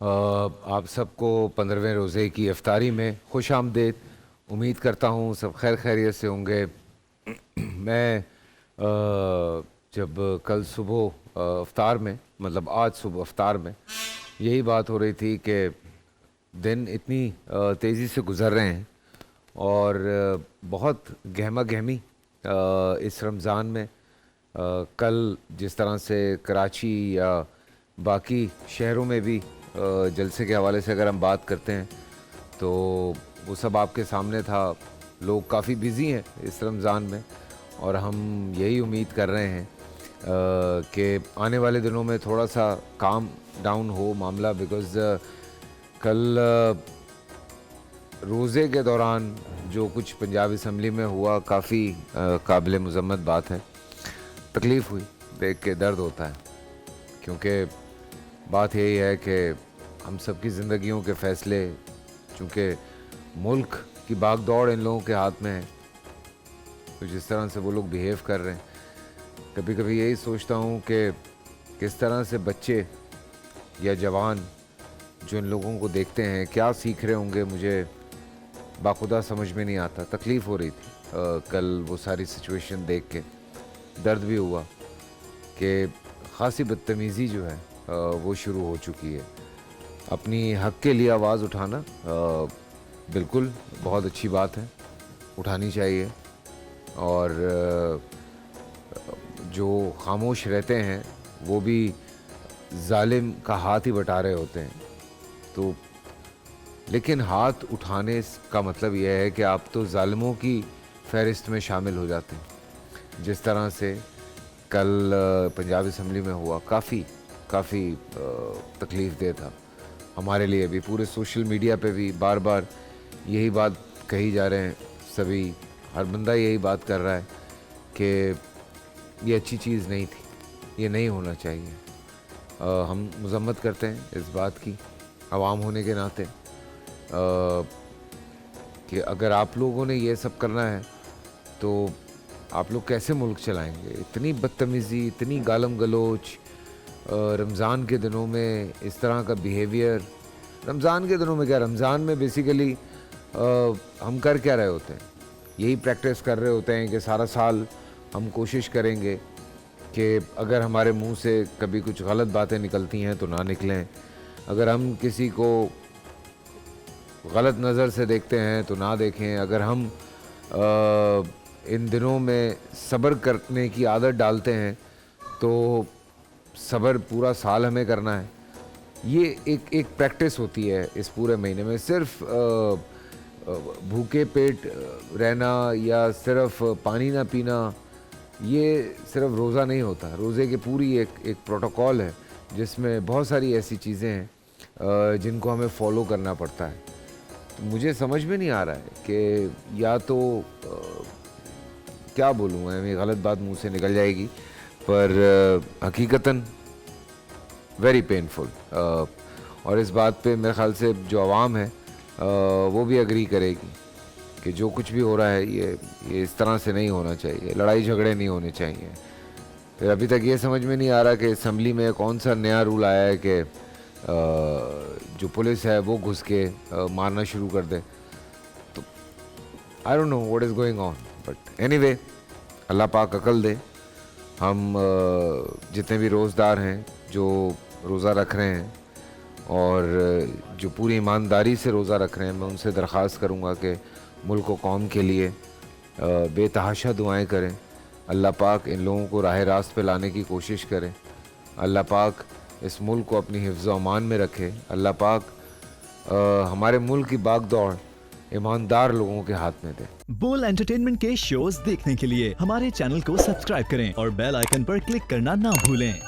आप सबको 15वें रोज़े की इफ्तारी में खुश आमदीद। उम्मीद करता हूँ सब खैर खैरियत से होंगे। मैं जब कल सुबह इफ्तार में, मतलब आज सुबह इफ्तार में यही बात हो रही थी कि दिन इतनी तेज़ी से गुज़र रहे हैं और बहुत गहमा गहमी इस रमज़ान में कल जिस तरह से कराची या बाकी शहरों में भी जलसे के हवाले से अगर हम बात करते हैं तो वो सब आपके सामने था। लोग काफ़ी बिज़ी हैं इस रमज़ान में और हम यही उम्मीद कर रहे हैं कि आने वाले दिनों में थोड़ा सा काम डाउन हो मामला, बिकॉज़ कल रोज़े के दौरान जो कुछ पंजाब असम्बली में हुआ काफ़ी काबिल मज़म्मत बात है। तकलीफ़ हुई, देख के दर्द होता है, क्योंकि बात यही है कि हम सब की ज़िंदगियों के फ़ैसले, चूँकि मुल्क की भाग दौड़ इन लोगों के हाथ में है, तो जिस तरह से वो लोग बिहेव कर रहे हैं, कभी कभी यही सोचता हूँ कि किस तरह से बच्चे या जवान जो इन लोगों को देखते हैं क्या सीख रहे होंगे, मुझे बाखुदा समझ में नहीं आता। तकलीफ़ हो रही थी कल वो सारी सिचुएशन देख के, दर्द भी हुआ कि ख़ासी बदतमीज़ी जो है वो शुरू हो चुकी है। अपनी हक़ के लिए आवाज़ उठाना बिल्कुल बहुत अच्छी बात है, उठानी चाहिए। और जो खामोश रहते हैं वो भी जालिम का हाथ ही बटा रहे होते हैं। तो लेकिन हाथ उठाने का मतलब यह है कि आप तो जालिमों की फ़हरिस्त में शामिल हो जाते हैं। जिस तरह से कल पंजाब असम्बली में हुआ, काफ़ी तकलीफ़ दे था हमारे लिए भी। पूरे सोशल मीडिया पे भी बार बार यही बात कही जा रहे हैं, सभी हर बंदा यही बात कर रहा है कि ये अच्छी चीज़ नहीं थी, ये नहीं होना चाहिए। हम मज़म्मत करते हैं इस बात की आवाम होने के नाते कि अगर आप लोगों ने ये सब करना है तो आप लोग कैसे मुल्क चलाएंगे। इतनी बदतमीज़ी, इतनी गालम गलोच रमज़ान के दिनों में, इस तरह का बिहेवियर। रमज़ान के दिनों में क्या, रमज़ान में बेसिकली हम कर क्या रहे होते हैं, यही प्रैक्टिस कर रहे होते हैं कि सारा साल हम कोशिश करेंगे कि अगर हमारे मुंह से कभी कुछ गलत बातें निकलती हैं तो ना निकलें, अगर हम किसी को गलत नज़र से देखते हैं तो ना देखें, अगर हम इन दिनों में सब्र करने की आदत डालते हैं तो सब्र पूरा साल हमें करना है। ये एक प्रैक्टिस होती है इस पूरे महीने में। सिर्फ भूखे पेट रहना या सिर्फ पानी ना पीना, ये सिर्फ रोज़ा नहीं होता। रोज़े की पूरी एक प्रोटोकॉल है जिसमें बहुत सारी ऐसी चीज़ें हैं जिनको हमें फॉलो करना पड़ता है। तो मुझे समझ में नहीं आ रहा है कि या तो क्या बोलूँ मैं, गलत बात मुंह से निकल जाएगी, पर हकीकतन वेरी पेनफुल। और इस बात पे मेरे ख़्याल से जो आवाम है वो भी एग्री करेगी कि जो कुछ भी हो रहा है ये इस तरह से नहीं होना चाहिए, लड़ाई झगड़े नहीं होने चाहिए। फिर अभी तक ये समझ में नहीं आ रहा कि असम्बली में कौन सा नया रूल आया है कि जो पुलिस है वो घुस के मारना शुरू कर दे। तो I don't know what is going on, but anyway अल्लाह पाक अकल दे। हम जितने भी रोज़दार हैं जो रोज़ा रख रहे हैं और जो पूरी ईमानदारी से रोज़ा रख रहे हैं, मैं उनसे दरख्वास्त करूँगा कि मुल्क व कौम के लिए बेतहाशा दुआएं करें। अल्लाह पाक इन लोगों को राह रास्त पे लाने की कोशिश करें। अल्लाह पाक इस मुल्क को अपनी हिफ्ज़ व अमान में रखे। अल्लाह पाक हमारे मुल्क की बाग दौड़ ईमानदार लोगों के हाथ में दे। बोल एंटरटेनमेंट के शोज देखने के लिए हमारे चैनल को सब्सक्राइब करें और बेल आइकन पर क्लिक करना ना भूलें।